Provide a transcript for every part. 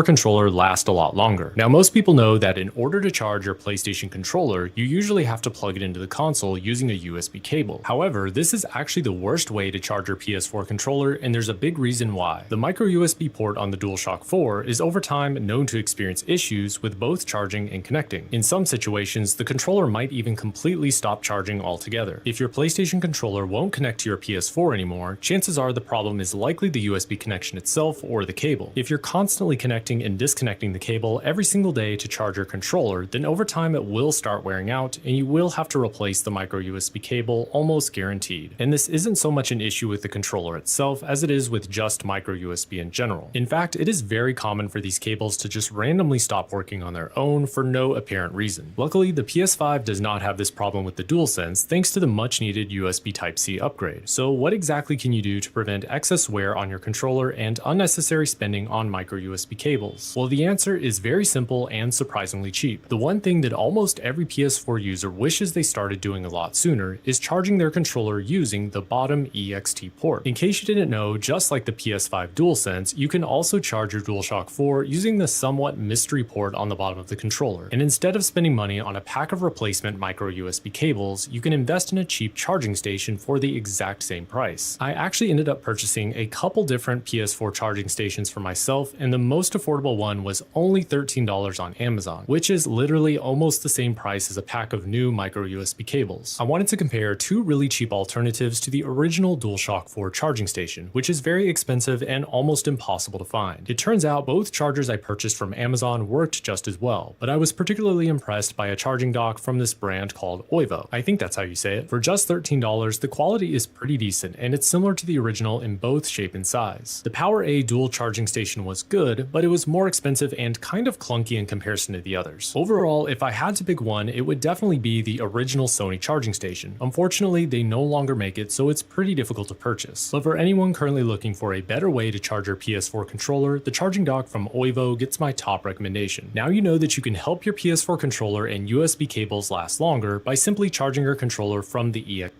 controller last a lot longer. Now, most people know that in order to charge your PlayStation controller, you usually have to plug it into the console using a USB cable. However, this is actually the worst way to charge your PS4 controller, and there's a big reason why. The micro USB port on the DualShock 4 is over time known to experience issues with both charging and connecting. In some situations, the controller might even completely stop charging altogether. If your PlayStation controller won't connect to your PS4 anymore, chances are the problem is likely the USB connection itself or the cable. If you're constantly connecting and disconnecting the cable every single day to charge your controller, then over time it will start wearing out and you will have to replace the micro USB cable almost guaranteed. And this isn't so much an issue with the controller itself as it is with just micro USB in general. In fact, it is very common for these cables to just randomly stop working on their own for no apparent reason. Luckily, the PS5 does not have this problem with the DualSense thanks to the much needed USB Type-C upgrade. So what exactly can you do to prevent excess wear on your controller and unnecessary spending on micro USB cables? Well, the answer is very simple and surprisingly cheap. The one thing that almost every PS4 user wishes they started doing a lot sooner is charging their controller using the bottom EXT port. In case you didn't know, just like the PS5 DualSense, you can also charge your DualShock 4 using the somewhat mystery port on the bottom of the controller. And instead of spending money on a pack of replacement micro USB cables, you can invest in a cheap charging station for the exact same price. I actually ended up purchasing a couple different PS4 charging stations for myself, and the most affordable one was only $13 on Amazon, which is literally almost the same price as a pack of new micro USB cables. I wanted to compare two really cheap alternatives to the original DualShock 4 charging station, which is very expensive and almost impossible to find. It turns out both chargers I purchased from Amazon worked just as well, but I was particularly impressed by a charging dock from this brand called Oivo. I think that's how you say it. For just $13, the quality is pretty decent, and it's similar to the original in both shape and size. The PowerA dual charging station was good, but it was more expensive and kind of clunky in comparison to the others. Overall, if I had to pick one, it would definitely be the original Sony charging station. Unfortunately, they no longer make it, so it's pretty difficult to purchase. But for anyone currently looking for a better way to charge your PS4 controller, the charging dock from Oivo gets my top recommendation. Now you know that you can help your PS4 controller and USB cables last longer by simply charging your controller from the EX.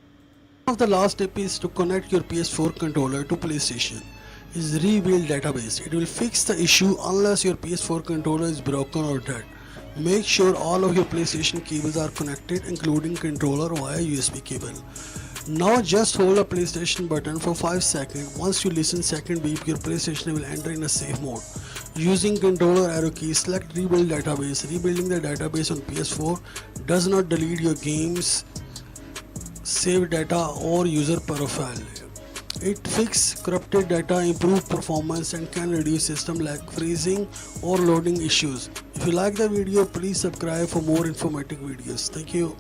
One of the last tips is to connect your PS4 controller to PlayStation. Is rebuild database. It will fix the issue unless your PS4 controller is broken or dead. Make sure all of your PlayStation cables are connected, including controller via USB cable. Now just hold the PlayStation button for 5 seconds. Once you listen second beep, your PlayStation will enter in a safe mode. Using controller arrow key, select rebuild database. Rebuilding the database on PS4 does not delete your games, save data or user profile. It fixes corrupted data, improves performance, and can reduce system lag, freezing, or loading issues. If you like the video, please subscribe for more informative videos. Thank you.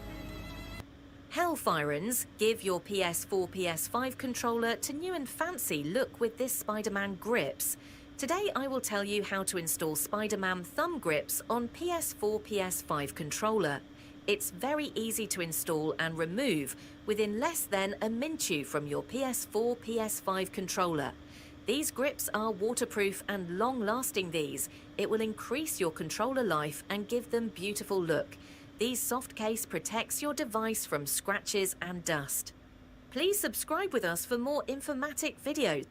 Hellfirens, give your PS4 PS5 controller to new and fancy look with this Spider-Man grips. Today I will tell you how to install Spider-Man thumb grips on PS4 PS5 controller. It's very easy to install and remove within less than a minute from your PS4 PS5 controller. These grips are waterproof and long-lasting. It will increase your controller life and give them beautiful look. These soft case protects your device from scratches and dust. Please subscribe with us for more informative videos.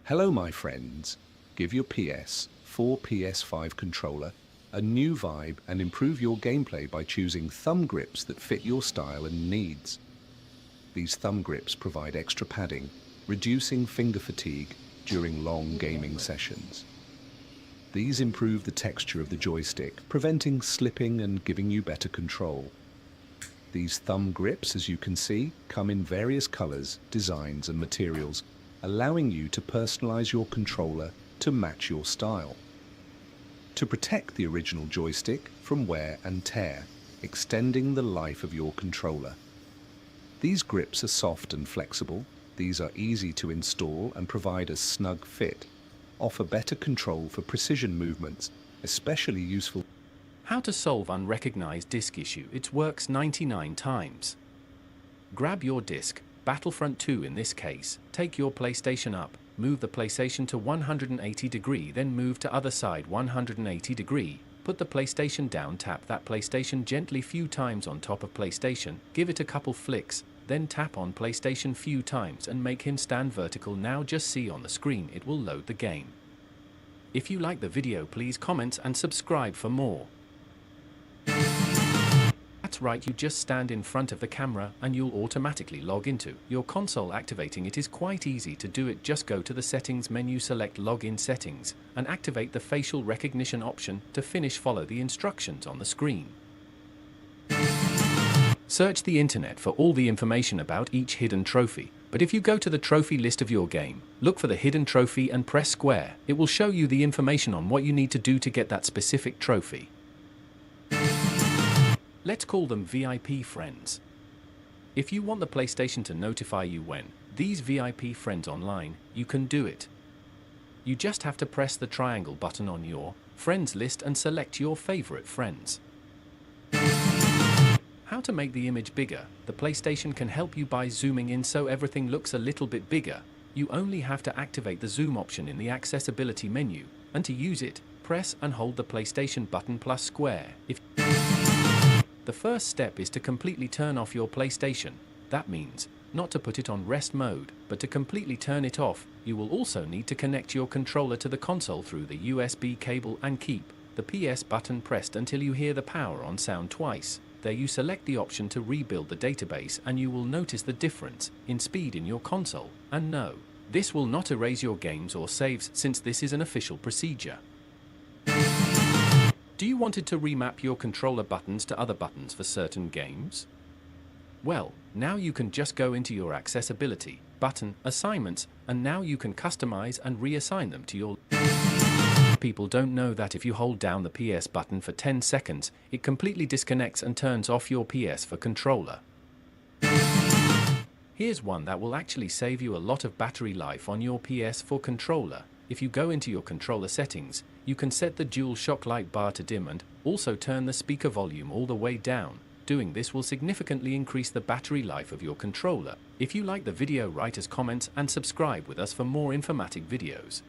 Hello my friends. Give your PS4 PS5 controller a new vibe and improve your gameplay by choosing thumb grips that fit your style and needs. These thumb grips provide extra padding, reducing finger fatigue during long gaming sessions. These improve the texture of the joystick, preventing slipping and giving you better control. These thumb grips, as you can see, come in various colors, designs and materials, allowing you to personalize your controller to match your style. To protect the original joystick from wear and tear, extending the life of your controller. These grips are soft and flexible. These are easy to install and provide a snug fit. Offer better control for precision movements, especially useful. How to solve unrecognized disk issue. It works 99 times. Grab your disk, Battlefront 2 in this case, take your PlayStation up, move the PlayStation to 180 degree, then move to other side 180 degree. Put the PlayStation down, tap that PlayStation gently few times on top of PlayStation, give it a couple flicks, then tap on PlayStation few times and make him stand vertical. Now just see on the screen it will load the game. If you like the video, please comment and subscribe for more. That's right, you just stand in front of the camera and you'll automatically log into your console. Activating it is quite easy to do it. Just go to the settings menu, select login settings and activate the facial recognition option. To finish, follow the instructions on the screen. Search the internet for all the information about each hidden trophy, but if you go to the trophy list of your game, look for the hidden trophy and press square. It will show you the information on what you need to do to get that specific trophy. Let's call them VIP friends. If you want the PlayStation to notify you when these VIP friends online, you can do it. You just have to press the triangle button on your friends list and select your favorite friends. How to make the image bigger? The PlayStation can help you by zooming in so everything looks a little bit bigger. You only have to activate the zoom option in the accessibility menu, and to use it, press and hold the PlayStation button plus square. The first step is to completely turn off your PlayStation. That means not to put it on rest mode, but to completely turn it off. You will also need to connect your controller to the console through the USB cable and keep the PS button pressed until you hear the power on sound twice. There you select the option to rebuild the database and you will notice the difference in speed in your console. And no, this will not erase your games or saves since this is an official procedure. Do you want it to remap your controller buttons to other buttons for certain games? Well, now you can just go into your accessibility button, assignments, and now you can customize and reassign them to your... People don't know that if you hold down the PS button for 10 seconds, it completely disconnects and turns off your PS4 controller. Here's one that will actually save you a lot of battery life on your PS4 controller. If you go into your controller settings, you can set the dual shock light bar to dim and also turn the speaker volume all the way down. Doing this will significantly increase the battery life of your controller. If you like the video, write us comments and subscribe with us for more informative videos.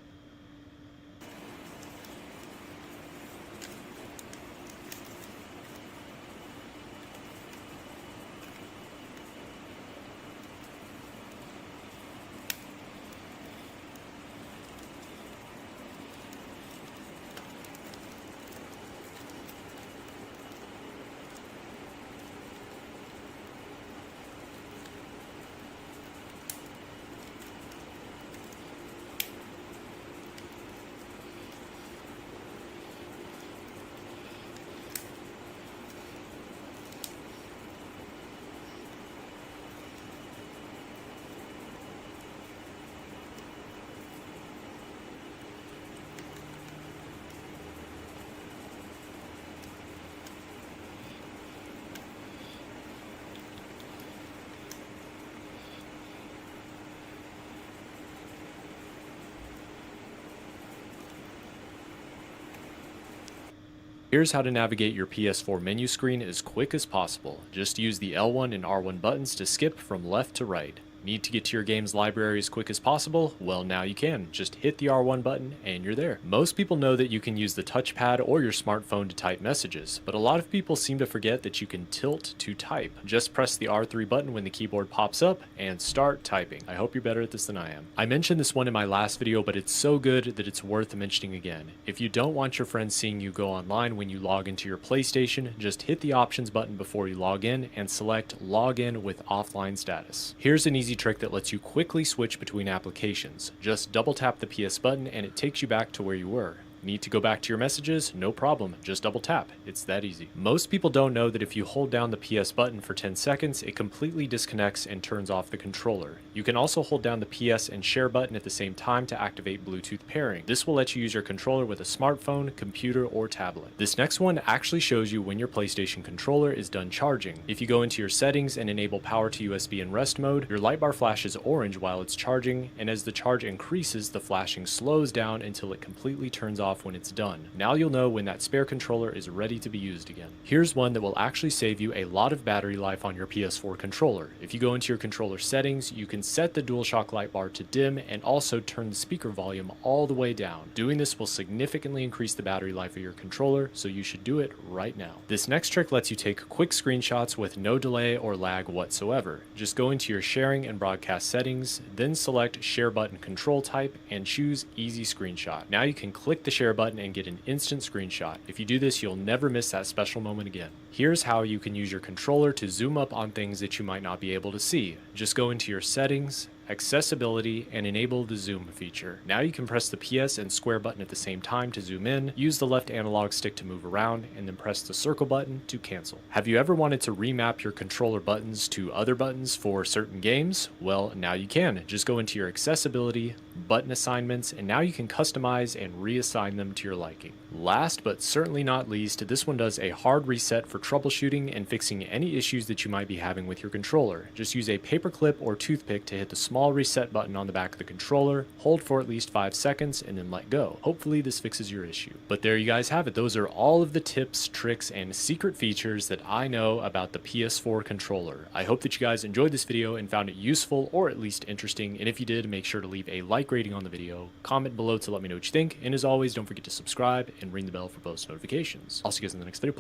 Here's how to navigate your PS4 menu screen as quick as possible. Just use the L1 and R1 buttons to skip from left to right. Need to get to your game's library as quick as possible? Well, now you can. Just hit the R1 button and you're there. Most people know that you can use the touchpad or your smartphone to type messages, but a lot of people seem to forget that you can tilt to type. Just press the R3 button when the keyboard pops up and start typing. I hope you're better at this than I am. I mentioned this one in my last video, but it's so good that it's worth mentioning again. If you don't want your friends seeing you go online when you log into your PlayStation, just hit the options button before you log in and select login with offline status. Here's an easy trick that lets you quickly switch between applications. Just double tap the PS button and it takes you back to where you were. Need to go back to your messages? No problem, just double tap. It's that easy. Most people don't know that if you hold down the PS button for 10 seconds, it completely disconnects and turns off the controller. You can also hold down the PS and share button at the same time to activate Bluetooth pairing. This will let you use your controller with a smartphone, computer, or tablet. This next one actually shows you when your PlayStation controller is done charging. If you go into your settings and enable power to USB in rest mode, your light bar flashes orange while it's charging, and as the charge increases, the flashing slows down until it completely turns off off when it's done. Now you'll know when that spare controller is ready to be used again. Here's one that will actually save you a lot of battery life on your PS4 controller. If you go into your controller settings, you can set the DualShock light bar to dim and also turn the speaker volume all the way down. Doing this will significantly increase the battery life of your controller, so you should do it right now. This next trick lets you take quick screenshots with no delay or lag whatsoever. Just go into your sharing and broadcast settings, then select share button control type and choose easy screenshot. Now you can click the share button and get an instant screenshot. If you do this, you'll never miss that special moment again. Here's how you can use your controller to zoom up on things that you might not be able to see. Just go into your settings, accessibility, and enable the zoom feature. Now you can press the PS and square button at the same time to zoom in, use the left analog stick to move around, and then press the circle button to cancel. Have you ever wanted to remap your controller buttons to other buttons for certain games? Well, now you can. Just go into your accessibility, button assignments, and now you can customize and reassign them to your liking. Last but certainly not least, this one does a hard reset for troubleshooting and fixing any issues that you might be having with your controller. Just use a paperclip or toothpick to hit the small reset button on the back of the controller, hold for at least 5 seconds, and then let go. Hopefully this fixes your issue. But there you guys have it. Those are all of the tips, tricks, and secret features that I know about the PS4 controller. I hope that you guys enjoyed this video and found it useful or at least interesting, and if you did, make sure to leave a like rating on the video, comment below to let me know what you think, and as always, don't forget to subscribe and ring the bell for post notifications. I'll see you guys in the next video.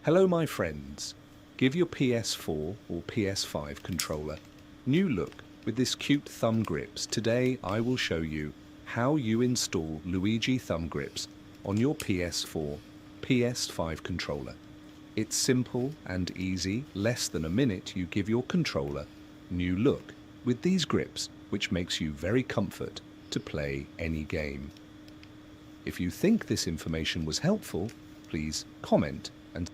Hello my friends. Give your PS4 or PS5 controller new look with this cute thumb grips. Today I will show you how you install Luigi thumb grips on your PS4, PS5 controller. It's simple and easy. Less than a minute you give your controller new look with these grips, which makes you very comfort to play any game. If you think this information was helpful, please comment and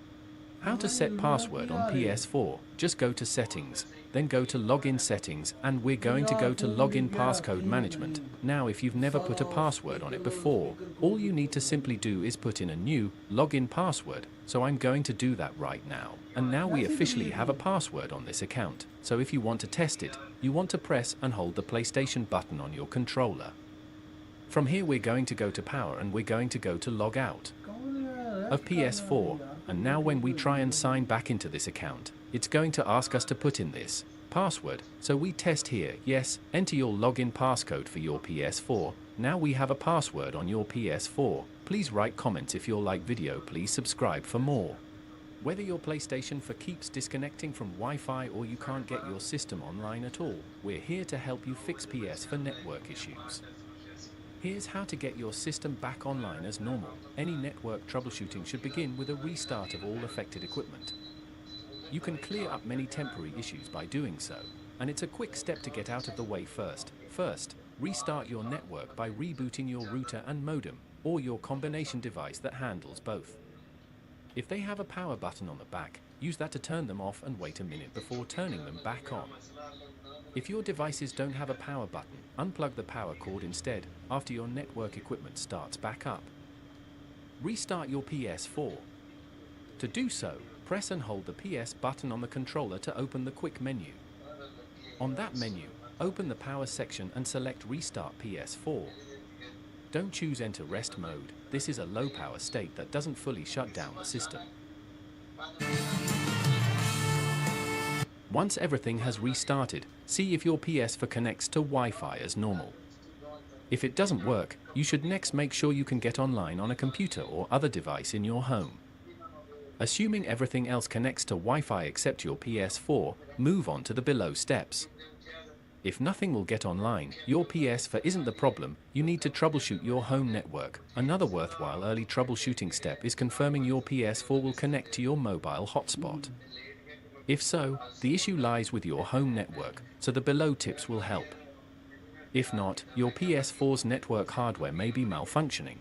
How to set password on PS4. Just go to settings, then go to login settings, and we're going to go to login passcode management. Now if you've never put a password on it before, all you need to simply do is put in a new login password. So I'm going to do that right now. And now we officially have a password on this account. So if you want to test it, you want to press and hold the PlayStation button on your controller. From here we're going to go to power and we're going to go to log out of PS4. And now when we try and sign back into this account, it's going to ask us to put in this password. So we test here, yes, enter your login passcode for your PS4. Now we have a password on your PS4. Please write comments if you like video, please subscribe for more. Whether your PlayStation 4 keeps disconnecting from Wi-Fi or you can't get your system online at all, we're here to help you fix PS4 network issues. Here's how to get your system back online as normal. Any network troubleshooting should begin with a restart of all affected equipment. You can clear up many temporary issues by doing so, and it's a quick step to get out of the way first. First, restart your network by rebooting your router and modem, or your combination device that handles both. If they have a power button on the back, use that to turn them off and wait a minute before turning them back on. If your devices don't have a power button, unplug the power cord instead after your network equipment starts back up. Restart your PS4. To do so, press and hold the PS button on the controller to open the quick menu. On that menu, open the power section and select Restart PS4. Don't choose Enter Rest mode. This is a low power state that doesn't fully shut down the system. Once everything has restarted, see if your PS4 connects to Wi-Fi as normal. If it doesn't work, you should next make sure you can get online on a computer or other device in your home. Assuming everything else connects to Wi-Fi except your PS4, move on to the below steps. If nothing will get online, your PS4 isn't the problem, you need to troubleshoot your home network. Another worthwhile early troubleshooting step is confirming your PS4 will connect to your mobile hotspot. If so, the issue lies with your home network, so the below tips will help. If not, your PS4's network hardware may be malfunctioning.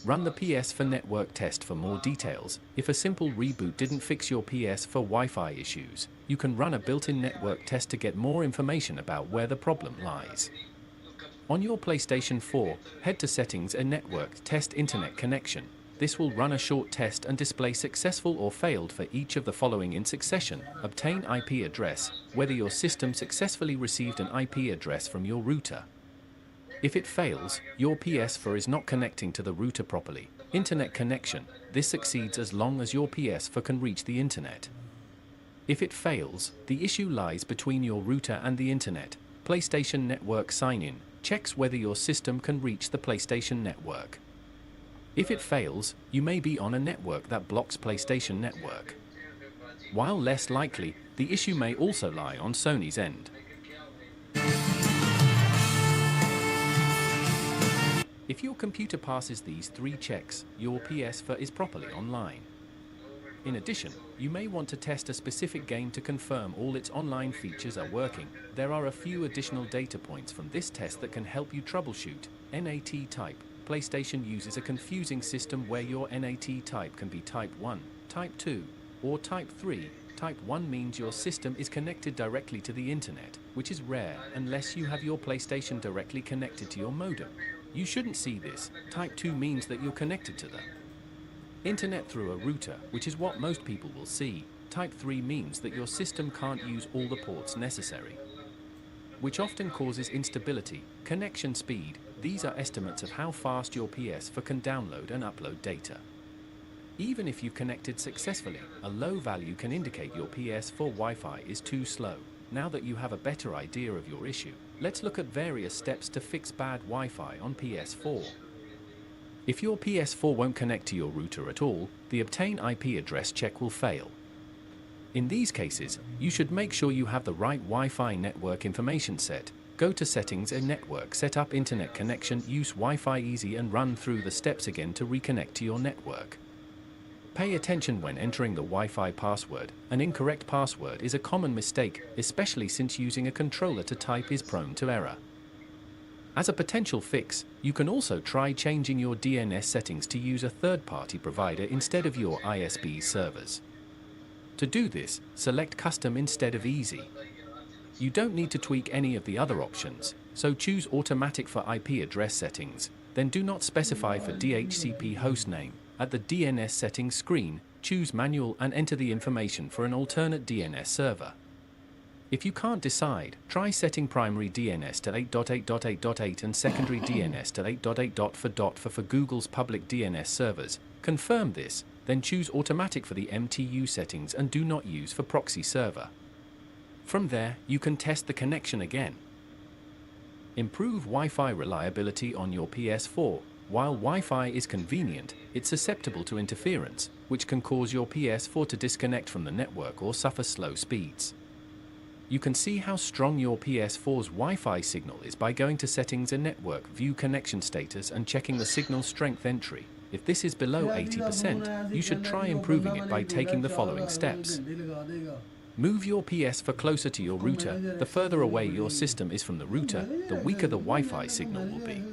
Run the PS4 network test for more details. If a simple reboot didn't fix your PS4 Wi-Fi issues, you can run a built-in network test to get more information about where the problem lies. On your PlayStation 4, head to Settings and Network Test Internet Connection. This will run a short test and display successful or failed for each of the following in succession. Obtain IP address, whether your system successfully received an IP address from your router. If it fails, your PS4 is not connecting to the router properly. Internet connection. This succeeds as long as your PS4 can reach the internet. If it fails, the issue lies between your router and the internet. PlayStation Network sign-in checks whether your system can reach the PlayStation Network. If it fails, you may be on a network that blocks PlayStation Network. While less likely, the issue may also lie on Sony's end. If your computer passes these 3 checks, your PS4 is properly online. In addition, you may want to test a specific game to confirm all its online features are working. There are a few additional data points from this test that can help you troubleshoot. NAT type. PlayStation uses a confusing system where your NAT type can be Type 1, Type 2, or Type 3. Type 1 means your system is connected directly to the internet, which is rare unless you have your PlayStation directly connected to your modem. You shouldn't see this. Type 2 means that you're connected to the internet through a router, which is what most people will see. Type 3 means that your system can't use all the ports necessary, which often causes instability. Connection speed. These are estimates of how fast your PS4 can download and upload data. Even if you've connected successfully, a low value can indicate your PS4 Wi-Fi is too slow. Now that you have a better idea of your issue, let's look at various steps to fix bad Wi-Fi on PS4. If your PS4 won't connect to your router at all, the obtain IP address check will fail. In these cases, you should make sure you have the right Wi-Fi network information set. Go to Settings and Network, set up Internet connection, use Wi-Fi Easy and run through the steps again to reconnect to your network. Pay attention when entering the Wi-Fi password. An incorrect password is a common mistake, especially since using a controller to type is prone to error. As a potential fix, you can also try changing your DNS settings to use a third-party provider instead of your ISP servers. To do this, select Custom instead of Easy. You don't need to tweak any of the other options, so choose Automatic for IP address settings, then do not specify for DHCP hostname. At the DNS settings screen, choose Manual and enter the information for an alternate DNS server. If you can't decide, try setting primary DNS to 8.8.8.8 and secondary DNS to 8.8.4.4 for Google's public DNS servers. Confirm this, then choose Automatic for the MTU settings and do not use for proxy server. From there, you can test the connection again. Improve Wi-Fi reliability on your PS4. While Wi-Fi is convenient, it's susceptible to interference, which can cause your PS4 to disconnect from the network or suffer slow speeds. You can see how strong your PS4's Wi-Fi signal is by going to Settings and Network, view connection status and checking the signal strength entry. If this is below 80%, you should try improving it by taking the following steps. Move your PS4 closer to your router. The further away your system is from the router, the weaker the Wi-Fi signal will be.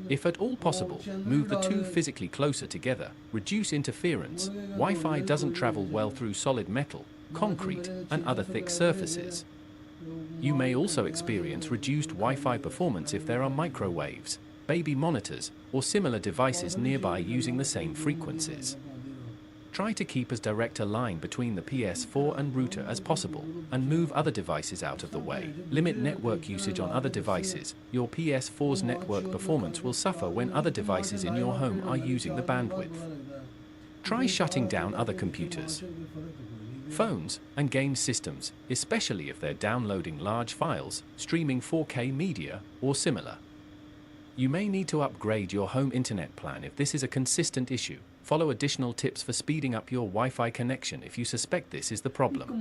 If at all possible, move the two physically closer together. Reduce interference. Wi-Fi doesn't travel well through solid metal, concrete, and other thick surfaces. You may also experience reduced Wi-Fi performance if there are microwaves, baby monitors, or similar devices nearby using the same frequencies. Try to keep as direct a line between the PS4 and router as possible, and move other devices out of the way. Limit network usage on other devices. Your PS4's network performance will suffer when other devices in your home are using the bandwidth. Try shutting down other computers, phones, and game systems, especially if they're downloading large files, streaming 4K media, or similar. You may need to upgrade your home internet plan if this is a consistent issue. Follow additional tips for speeding up your Wi-Fi connection if you suspect this is the problem.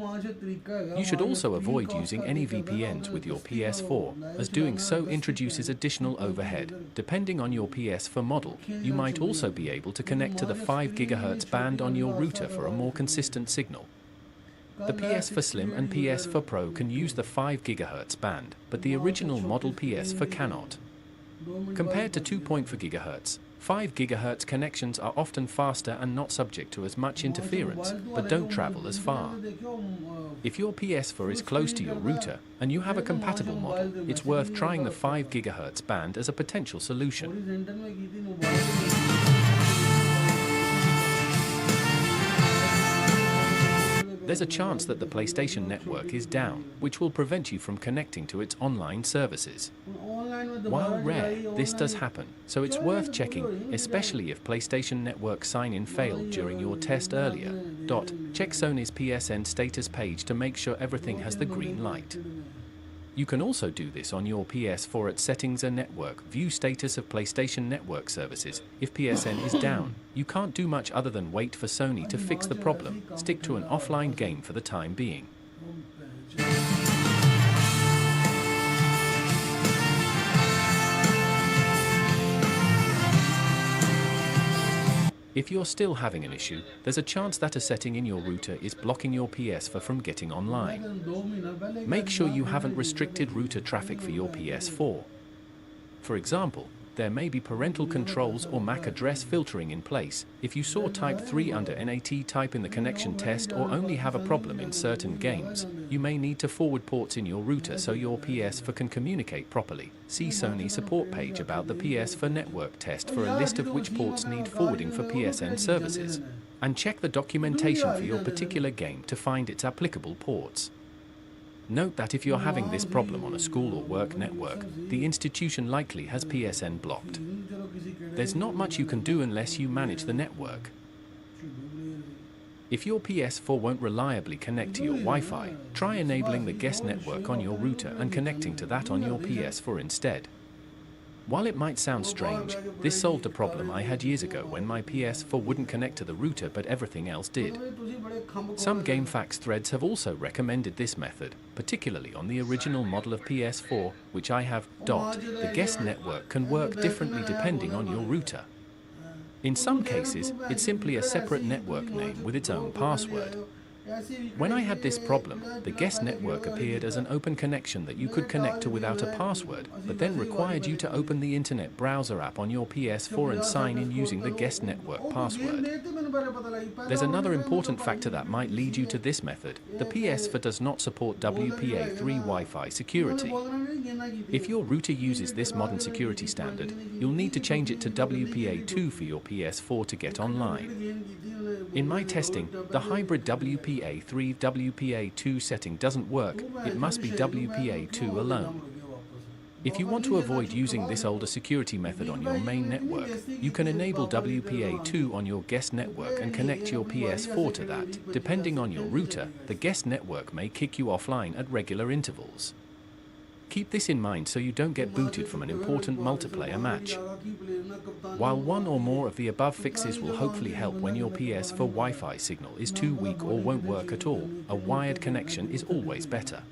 You should also avoid using any VPNs with your PS4, as doing so introduces additional overhead. Depending on your PS4 model, you might also be able to connect to the 5 GHz band on your router for a more consistent signal. The PS4 Slim and PS4 Pro can use the 5 GHz band, but the original model PS4 cannot. Compared to 2.4 GHz, 5 GHz connections are often faster and not subject to as much interference, but don't travel as far. If your PS4 is close to your router, and you have a compatible model, it's worth trying the 5 GHz band as a potential solution. there's a chance that the PlayStation network is down, which will prevent you from connecting to its online services. While rare, this does happen, so it's worth checking, especially if PlayStation Network sign-in failed during your test earlier. Check Sony's PSN status page to make sure everything has the green light. You can also do this on your PS4 at Settings and Network, view status of PlayStation Network services. If PSN is down, you can't do much other than wait for Sony to fix the problem. Stick to an offline game for the time being. If you're still having an issue, there's a chance that a setting in your router is blocking your PS4 from getting online. Make sure you haven't restricted router traffic for your PS4. For example, there may be parental controls or MAC address filtering in place. If you saw type 3 under NAT type in the connection test or only have a problem in certain games, you may need to forward ports in your router so your PS4 can communicate properly. See Sony support page about the PS4 network test for a list of which ports need forwarding for PSN services. And check the documentation for your particular game to find its applicable ports. Note that if you're having this problem on a school or work network, the institution likely has PSN blocked. There's not much you can do unless you manage the network. If your PS4 won't reliably connect to your Wi-Fi, try enabling the guest network on your router and connecting to that on your PS4 instead. While it might sound strange, this solved a problem I had years ago when my PS4 wouldn't connect to the router but everything else did. Some GameFAQs threads have also recommended this method, particularly on the original model of PS4, which I have. The guest network can work differently depending on your router. In some cases, it's simply a separate network name with its own password. When I had this problem, the guest network appeared as an open connection that you could connect to without a password, but then required you to open the internet browser app on your PS4 and sign in using the guest network password. There's another important factor that might lead you to this method. The PS4 does not support WPA3 Wi-Fi security. If your router uses this modern security standard, you'll need to change it to WPA2 for your PS4 to get online. In my testing, the hybrid WPA3 WPA2 setting doesn't work. It must be WPA2 alone. If you want to avoid using this older security method on your main network, you can enable WPA2 on your guest network and connect your PS4 to that. Depending on your router, the guest network may kick you offline at regular intervals. Keep this in mind so you don't get booted from an important multiplayer match. While one or more of the above fixes will hopefully help when your PS4 Wi-Fi signal is too weak or won't work at all, a wired connection is always better.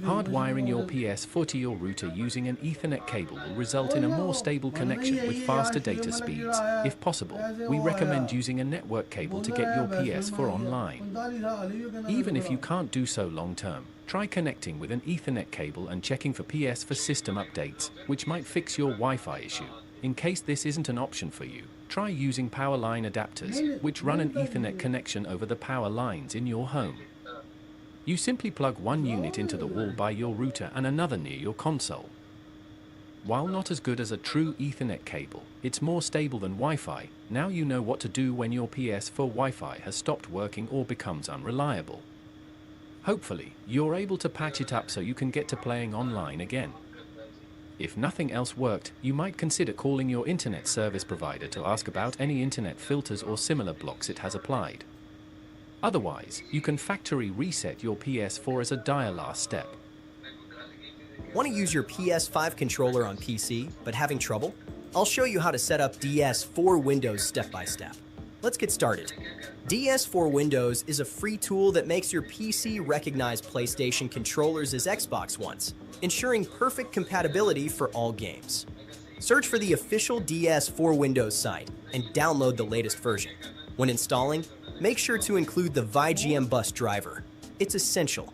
Hardwiring your PS4 to your router using an Ethernet cable will result in a more stable connection with faster data speeds. If possible, we recommend using a network cable to get your PS4 online. Even if you can't do so long term, try connecting with an Ethernet cable and checking for PS4 system updates, which might fix your Wi-Fi issue. In case this isn't an option for you, try using power line adapters, which run an Ethernet connection over the power lines in your home. You simply plug one unit into the wall by your router and another near your console. While not as good as a true Ethernet cable, it's more stable than Wi-Fi. Now you know what to do when your PS4 Wi-Fi has stopped working or becomes unreliable. Hopefully, you're able to patch it up so you can get to playing online again. If nothing else worked, you might consider calling your internet service provider to ask about any internet filters or similar blocks it has applied. Otherwise, you can factory reset your PS4 as a dire last step. Want to use your PS5 controller on PC, but having trouble? I'll show you how to set up DS4 Windows step by step. Let's get started. DS4 Windows is a free tool that makes your PC recognize PlayStation controllers as Xbox ones, ensuring perfect compatibility for all games. Search for the official DS4 Windows site and download the latest version. When installing, make sure to include the VGM bus driver. It's essential.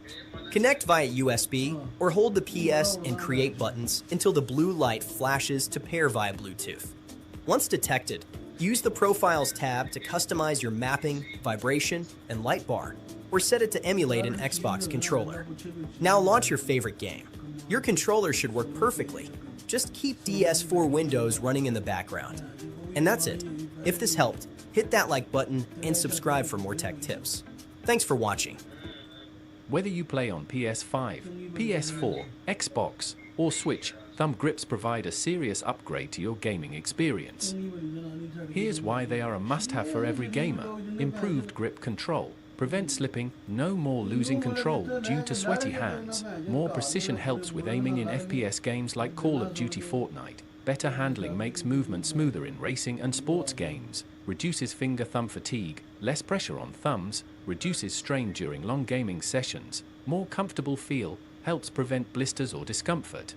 Connect via USB or hold the PS and create buttons until the blue light flashes to pair via Bluetooth. Once detected, use the Profiles tab to customize your mapping, vibration, and light bar, or set it to emulate an Xbox controller. Now launch your favorite game. Your controller should work perfectly. Just keep DS4 Windows running in the background. And that's it. If this helped, hit that like button and subscribe for more tech tips. Thanks for watching. Whether you play on PS5, PS4, Xbox, or Switch, thumb grips provide a serious upgrade to your gaming experience. Here's why they are a must-have for every gamer. Improved grip control. Prevent slipping, no more losing control due to sweaty hands. More precision helps with aiming in FPS games like Call of Duty Fortnite. Better handling makes movement smoother in racing and sports games. Reduces finger-thumb fatigue. Less pressure on thumbs. Reduces strain during long gaming sessions. More comfortable feel. Helps prevent blisters or discomfort.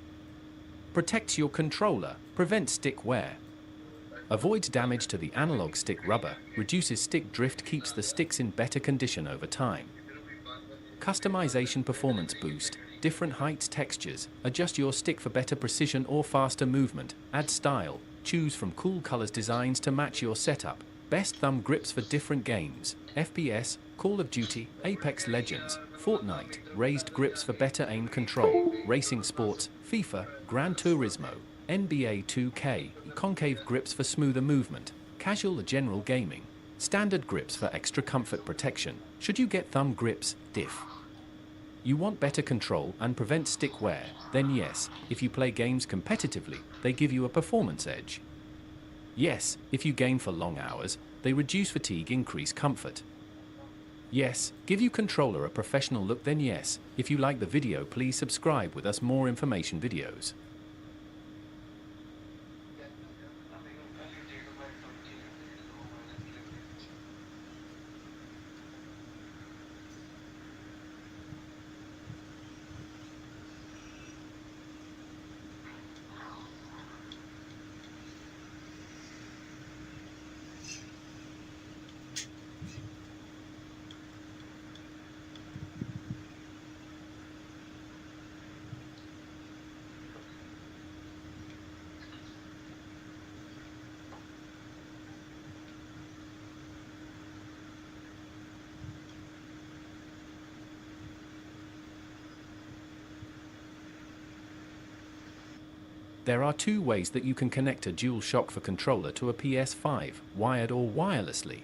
Protects your controller. Prevents stick wear. Avoids damage to the analog stick rubber. Reduces stick drift. Keeps the sticks in better condition over time. Customization performance boost. Different heights, textures. Adjust your stick for better precision or faster movement. Add style. Choose from cool colors designs to match your setup. Best thumb grips for different games. FPS, Call of Duty, Apex Legends, Fortnite. Raised grips for better aim control. Racing sports, FIFA, Gran Turismo, NBA 2K. Concave grips for smoother movement. Casual or general gaming. Standard grips for extra comfort protection. Should you get thumb grips, diff. You want better control and prevent stick wear, then yes, if you play games competitively, they give you a performance edge. Yes, if you game for long hours, they reduce fatigue, increase comfort. Yes, give your controller a professional look, then yes, if you like the video, please subscribe with us more information videos. There are two ways that you can connect a DualShock 4 controller to a PS5, wired or wirelessly.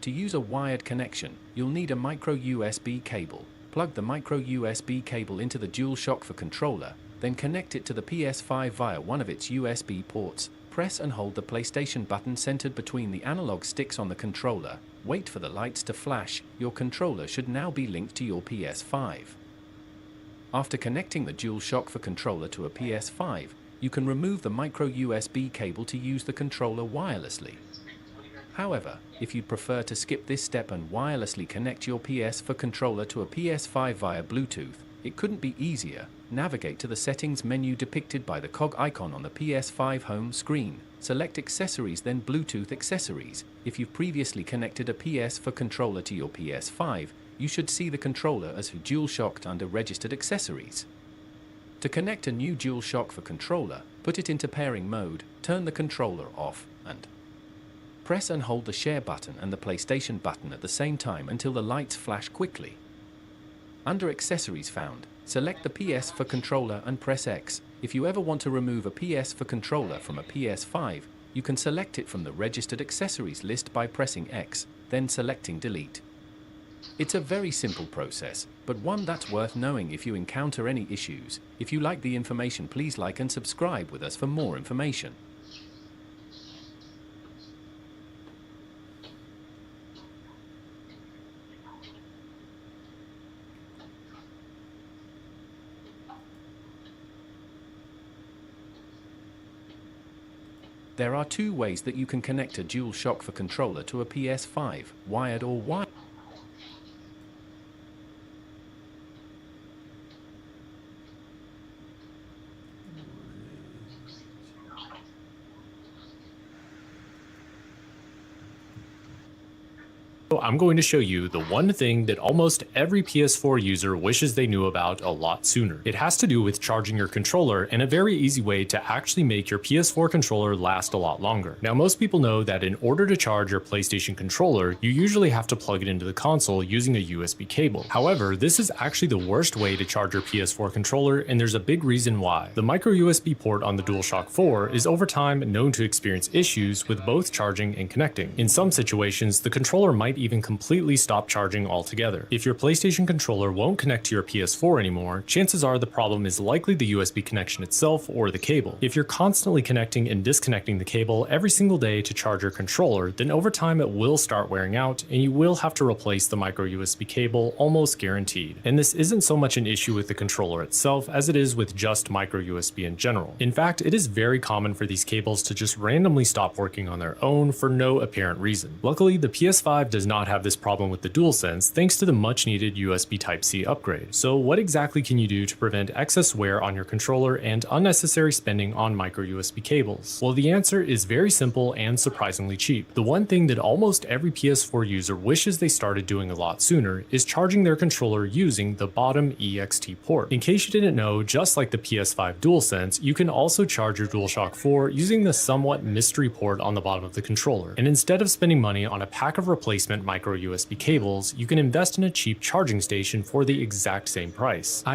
To use a wired connection, you'll need a micro USB cable. Plug the micro USB cable into the DualShock 4 controller, then connect it to the PS5 via one of its USB ports. Press and hold the PlayStation button centered between the analog sticks on the controller. Wait for the lights to flash. Your controller should now be linked to your PS5. After connecting the DualShock 4 controller to a PS5, you can remove the micro USB cable to use the controller wirelessly. However, if you'd prefer to skip this step and wirelessly connect your PS4 controller to a PS5 via Bluetooth, it couldn't be easier. Navigate to the settings menu depicted by the cog icon on the PS5 home screen. Select Accessories, then Bluetooth Accessories. If you've previously connected a PS4 controller to your PS5, you should see the controller as DualShocked under Registered Accessories. To connect a new DualShock 4 controller, put it into pairing mode, turn the controller off, and press and hold the share button and the PlayStation button at the same time until the lights flash quickly. Under Accessories found, select the PS4 controller and press X. If you ever want to remove a PS4 controller from a PS5, you can select it from the Registered Accessories list by pressing X, then selecting Delete. It's a very simple process, but one that's worth knowing if you encounter any issues. If you like the information, please like and subscribe with us for more information. There are two ways that you can connect a DualShock 4 controller to a PS5, wired or wireless. So I'm going to show you the one thing that almost every PS4 user wishes they knew about a lot sooner. It has to do with charging your controller and a very easy way to actually make your PS4 controller last a lot longer. Now, most people know that in order to charge your PlayStation controller, you usually have to plug it into the console using a USB cable. However, this is actually the worst way to charge your PS4 controller, and there's a big reason why. The micro USB port on the DualShock 4 is over time known to experience issues with both charging and connecting. In some situations, the controller might even completely stop charging altogether. If your PlayStation controller won't connect to your PS4 anymore, chances are the problem is likely the USB connection itself or the cable. If you're constantly connecting and disconnecting the cable every single day to charge your controller, then over time it will start wearing out and you will have to replace the micro USB cable almost guaranteed. And this isn't so much an issue with the controller itself as it is with just micro USB in general. In fact, it is very common for these cables to just randomly stop working on their own for no apparent reason. Luckily, the PS5 does not have this problem with the DualSense thanks to the much needed USB Type-C upgrade. So what exactly can you do to prevent excess wear on your controller and unnecessary spending on micro USB cables? Well, the answer is very simple and surprisingly cheap. The one thing that almost every PS4 user wishes they started doing a lot sooner is charging their controller using the bottom EXT port. In case you didn't know, just like the PS5 DualSense, you can also charge your DualShock 4 using the somewhat mystery port on the bottom of the controller. And instead of spending money on a pack of replacement micro USB cables, you can invest in a cheap charging station for the exact same price.